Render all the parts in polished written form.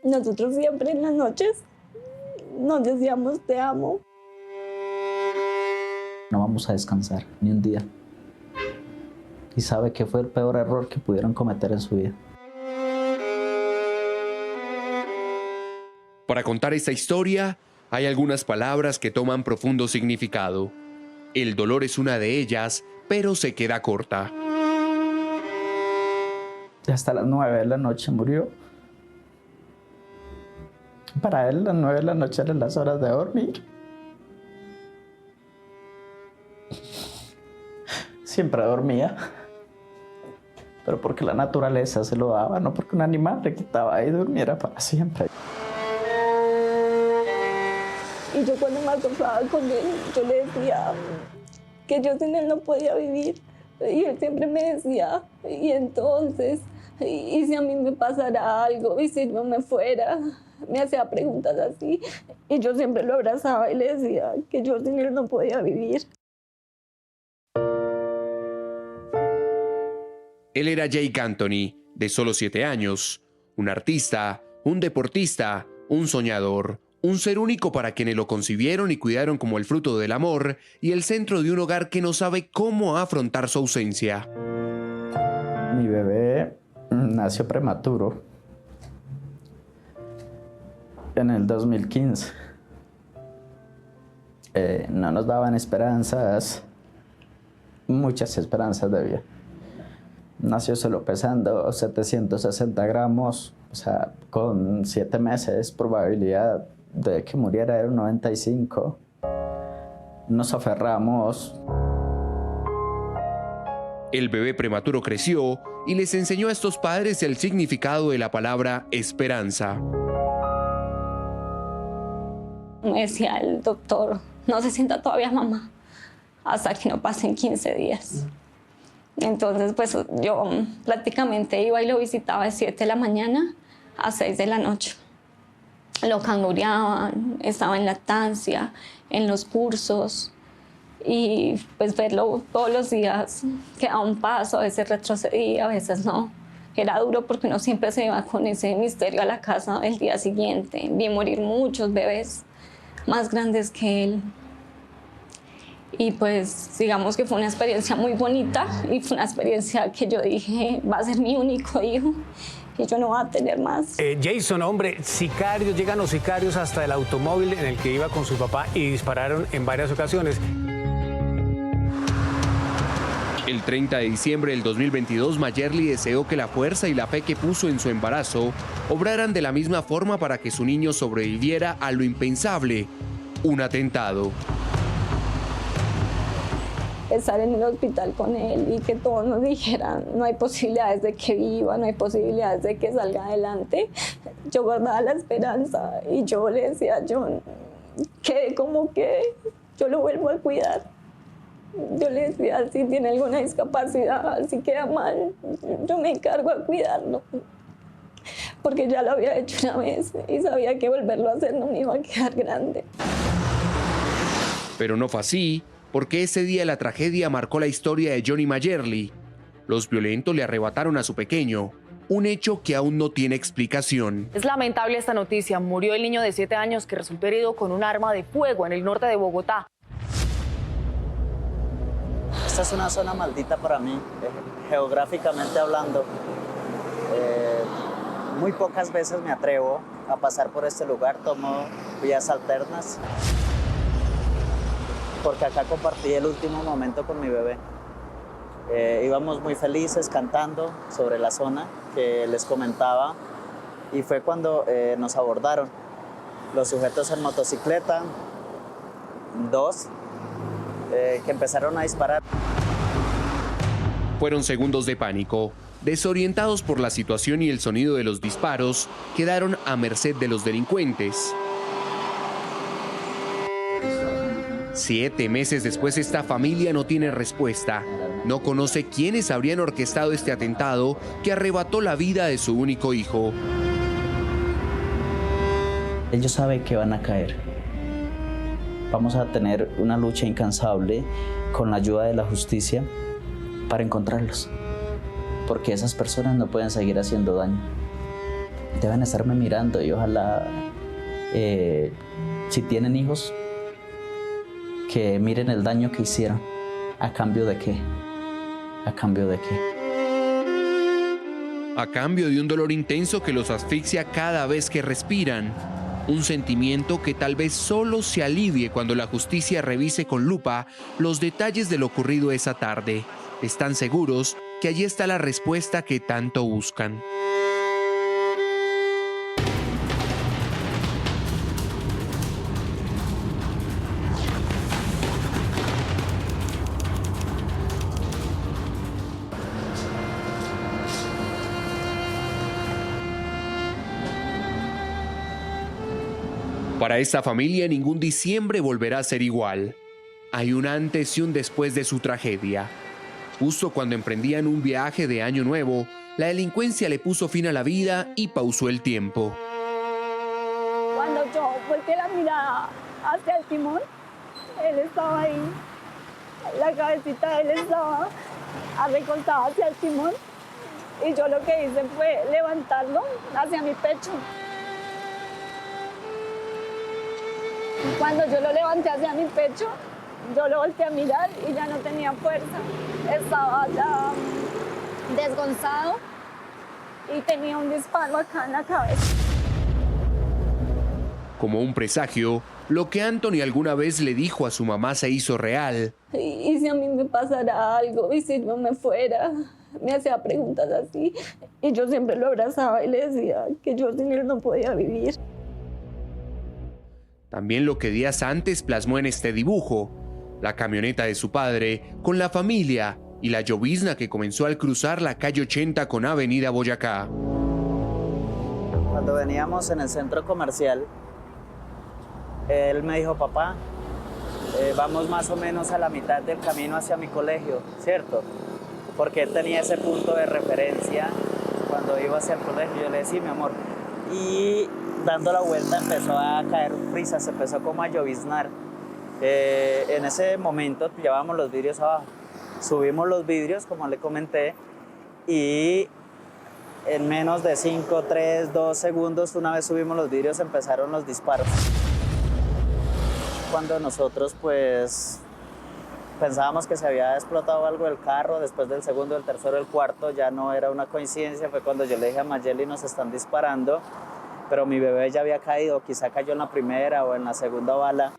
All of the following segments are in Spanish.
Nosotros siempre en las noches nos decíamos te amo. No vamos a descansar ni un día. Y sabe que fue el peor error que pudieron cometer en su vida. Para contar esta historia, hay algunas palabras que toman profundo significado. El dolor es una de ellas, pero se queda corta. Hasta las 9 de la noche murió. Para él, las 9 de la noche eran las horas de dormir. Siempre dormía. Pero porque la naturaleza se lo daba, no porque un animal le quitaba y durmiera para siempre. Y yo cuando me acostaba con él, yo le decía que yo sin él no podía vivir. Y él siempre me decía, y entonces, y si a mí me pasara algo, y si yo me fuera, me hacía preguntas así. Y yo siempre lo abrazaba y le decía que yo sin él no podía vivir. Él era Jake Anthony, de solo 7 años, un artista, un deportista, un soñador, un ser único para quienes lo concibieron y cuidaron como el fruto del amor y el centro de un hogar que no sabe cómo afrontar su ausencia. Mi bebé nació prematuro en el 2015. No nos daban esperanzas, muchas esperanzas de vida. Nació solo pesando 760 gramos, o sea, con 7 meses, probabilidad de que muriera era un 95. Nos aferramos. El bebé prematuro creció y les enseñó a estos padres el significado de la palabra esperanza. Me decía el doctor, no se sienta todavía mamá, hasta que no pasen 15 días. Entonces, pues yo prácticamente iba y lo visitaba de 7 de la mañana a 6 de la noche. Lo cangureaban, estaba en lactancia, en los cursos. Y pues verlo todos los días, que a un paso, a veces retrocedía, a veces no. Era duro porque uno siempre se iba con ese misterio a la casa el día siguiente. Vi morir muchos bebés más grandes que él. Y pues digamos que fue una experiencia muy bonita y fue una experiencia que yo dije, va a ser mi único hijo y yo no voy a tener más. Jason, hombre, sicarios, llegan los sicarios hasta el automóvil en el que iba con su papá y dispararon en varias ocasiones. El 30 de diciembre del 2022, Mayerly deseó que la fuerza y la fe que puso en su embarazo obraran de la misma forma para que su niño sobreviviera a lo impensable, un atentado. Estar en el hospital con él y que todos nos dijeran no hay posibilidades de que viva, no hay posibilidades de que salga adelante. Yo guardaba la esperanza y yo le decía a John que como que yo lo vuelvo a cuidar. Yo le decía, si tiene alguna discapacidad, si queda mal, yo me encargo a cuidarlo. Porque ya lo había hecho una vez y sabía que volverlo a hacer no me iba a quedar grande. Pero no fue así, porque ese día la tragedia marcó la historia de Johnny Mayerly. Los violentos le arrebataron a su pequeño, un hecho que aún no tiene explicación. Es lamentable esta noticia. Murió el niño de 7 años que resultó herido con un arma de fuego en el norte de Bogotá. Esta es una zona maldita para mí, geográficamente hablando. Muy pocas veces me atrevo a pasar por este lugar, tomo vías alternas. Porque acá compartí el último momento con mi bebé. Íbamos muy felices cantando sobre la zona que les comentaba y fue cuando nos abordaron. Los sujetos en motocicleta, 2, que empezaron a disparar. Fueron segundos de pánico. Desorientados por la situación y el sonido de los disparos, quedaron a merced de los delincuentes. 7 meses después, esta familia no tiene respuesta. No conoce quiénes habrían orquestado este atentado que arrebató la vida de su único hijo. Ellos saben que van a caer. Vamos a tener una lucha incansable con la ayuda de la justicia para encontrarlos. Porque esas personas no pueden seguir haciendo daño. deben estarme mirando y ojalá, si tienen hijos, que miren el daño que hicieron. ¿A cambio de qué? ¿A cambio de qué? A cambio de un dolor intenso que los asfixia cada vez que respiran. Un sentimiento que tal vez solo se alivie cuando la justicia revise con lupa los detalles de lo ocurrido esa tarde. Están seguros que allí está la respuesta que tanto buscan. Para esta familia ningún diciembre volverá a ser igual. Hay un antes y un después de su tragedia. Justo cuando emprendían un viaje de Año Nuevo, la delincuencia le puso fin a la vida y pausó el tiempo. Cuando yo volteé la mirada hacia el timón, él estaba ahí. La cabecita de él estaba recostada hacia el timón. Y yo lo que hice fue levantarlo hacia mi pecho. Cuando yo lo levanté hacia mi pecho, yo lo volteé a mirar y ya no tenía fuerza. Estaba ya desgonzado y tenía un disparo acá en la cabeza. Como un presagio, lo que Anthony alguna vez le dijo a su mamá se hizo real. Y si a mí me pasara algo y si no me fuera, me hacía preguntas así. Y yo siempre lo abrazaba y le decía que yo sin él no podía vivir. También lo que días antes plasmó en este dibujo, la camioneta de su padre con la familia y la llovizna que comenzó al cruzar la calle 80 con Avenida Boyacá. Cuando veníamos en el centro comercial, él me dijo, papá, vamos más o menos a la mitad del camino hacia mi colegio, ¿cierto? Porque él tenía ese punto de referencia cuando iba hacia el colegio. Yo le decía, sí, mi amor. Y dando la vuelta empezó a caer brisa, se empezó como a lloviznar. En ese momento llevábamos los vidrios abajo. Subimos los vidrios, como le comenté, y en menos de 5, 3, 2 segundos, una vez subimos los vidrios, empezaron los disparos. Cuando nosotros pues pensábamos que se había explotado algo del carro, después del segundo, del tercero, del cuarto, ya no era una coincidencia, fue cuando yo le dije a Mayeli, nos están disparando, pero mi bebé ya había caído, quizá cayó en la primera o en la segunda bala.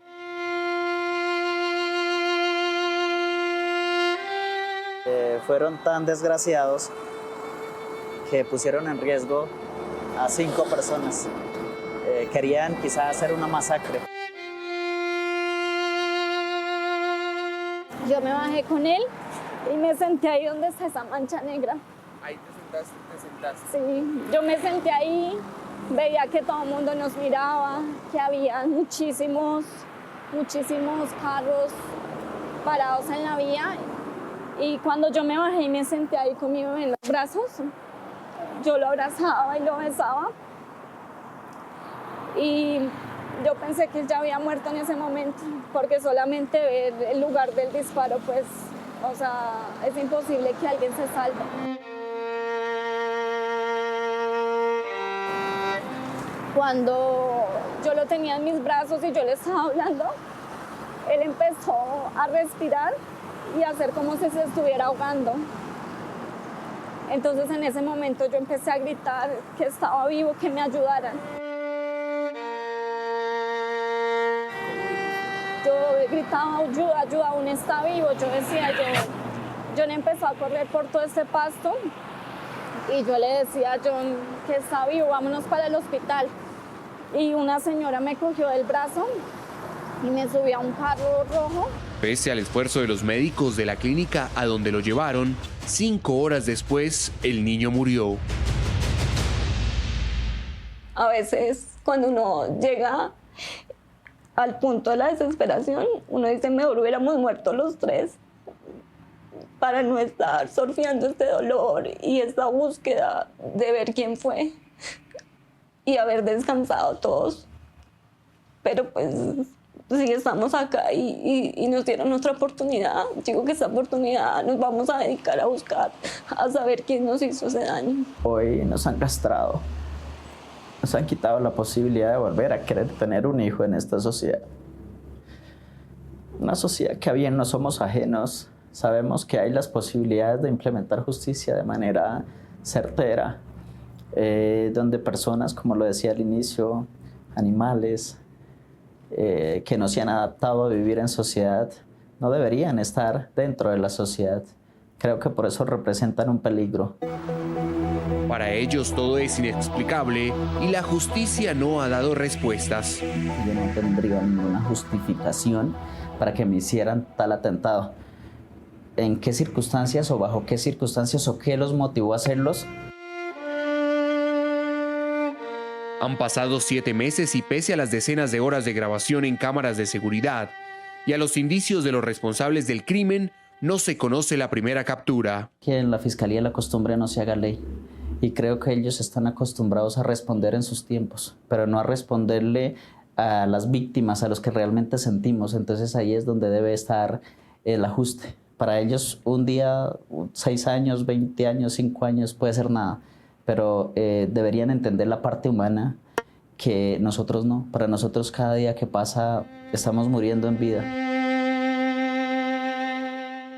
Fueron tan desgraciados que pusieron en riesgo a 5 personas. Querían quizá hacer una masacre. Yo me bajé con él y me senté ahí donde está esa mancha negra. Ahí te sentaste. Sí, yo me senté ahí, veía que todo el mundo nos miraba, que había muchísimos carros parados en la vía. Y cuando yo me bajé y me senté ahí con mi bebé en los brazos, yo lo abrazaba y lo besaba. Y yo pensé que él ya había muerto en ese momento, porque solamente ver el lugar del disparo, pues, o sea, es imposible que alguien se salve. Cuando yo lo tenía en mis brazos y yo le estaba hablando, él empezó a respirar y a hacer como si se estuviera ahogando. Entonces en ese momento yo empecé a gritar que estaba vivo, que me ayudaran. Yo gritaba, ayuda, ayuda, aún está vivo. Yo decía, John empezó a correr por todo este pasto y yo le decía a John que está vivo, vámonos para el hospital. Y una señora me cogió del brazo y me subió a un carro rojo. Pese al esfuerzo de los médicos de la clínica a donde lo llevaron, 5 horas después, el niño murió. A veces, cuando uno llega al punto de la desesperación, uno dice, mejor hubiéramos muerto los 3 para no estar surfeando este dolor y esta búsqueda de ver quién fue y haber descansado todos. Pero pues sí, estamos acá y nos dieron otra oportunidad. Digo que esta oportunidad nos vamos a dedicar a buscar, a saber quién nos hizo ese daño. Hoy nos han castrado Nos han quitado la posibilidad de volver a querer tener un hijo en esta sociedad. Una sociedad que a bien no somos ajenos, sabemos que hay las posibilidades de implementar justicia de manera certera, donde personas, como lo decía al inicio, animales, que no se han adaptado a vivir en sociedad, no deberían estar dentro de la sociedad. Creo que por eso representan un peligro. Para ellos todo es inexplicable y la justicia no ha dado respuestas. Yo no tendría ninguna justificación para que me hicieran tal atentado. ¿En qué circunstancias o bajo qué circunstancias o qué los motivó a hacerlos? Han pasado 7 meses y pese a las decenas de horas de grabación en cámaras de seguridad y a los indicios de los responsables del crimen, no se conoce la primera captura. Que en la fiscalía la costumbre no se haga ley. Y creo que ellos están acostumbrados a responder en sus tiempos, pero no a responderle a las víctimas, a los que realmente sentimos. Entonces ahí es donde debe estar el ajuste. Para ellos un día, 6 años, 20 años, 5 años puede ser nada, pero deberían entender la parte humana que nosotros no. Para nosotros cada día que pasa estamos muriendo en vida.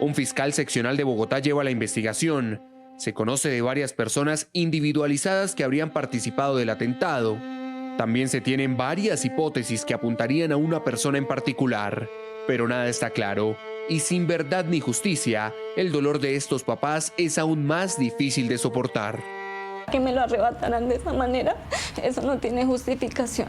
Un fiscal seccional de Bogotá lleva la investigación. Se conoce de varias personas individualizadas que habrían participado del atentado. También se tienen varias hipótesis que apuntarían a una persona en particular, pero nada está claro. Y sin verdad ni justicia, el dolor de estos papás es aún más difícil de soportar. Que me lo arrebataran de esa manera, eso no tiene justificación.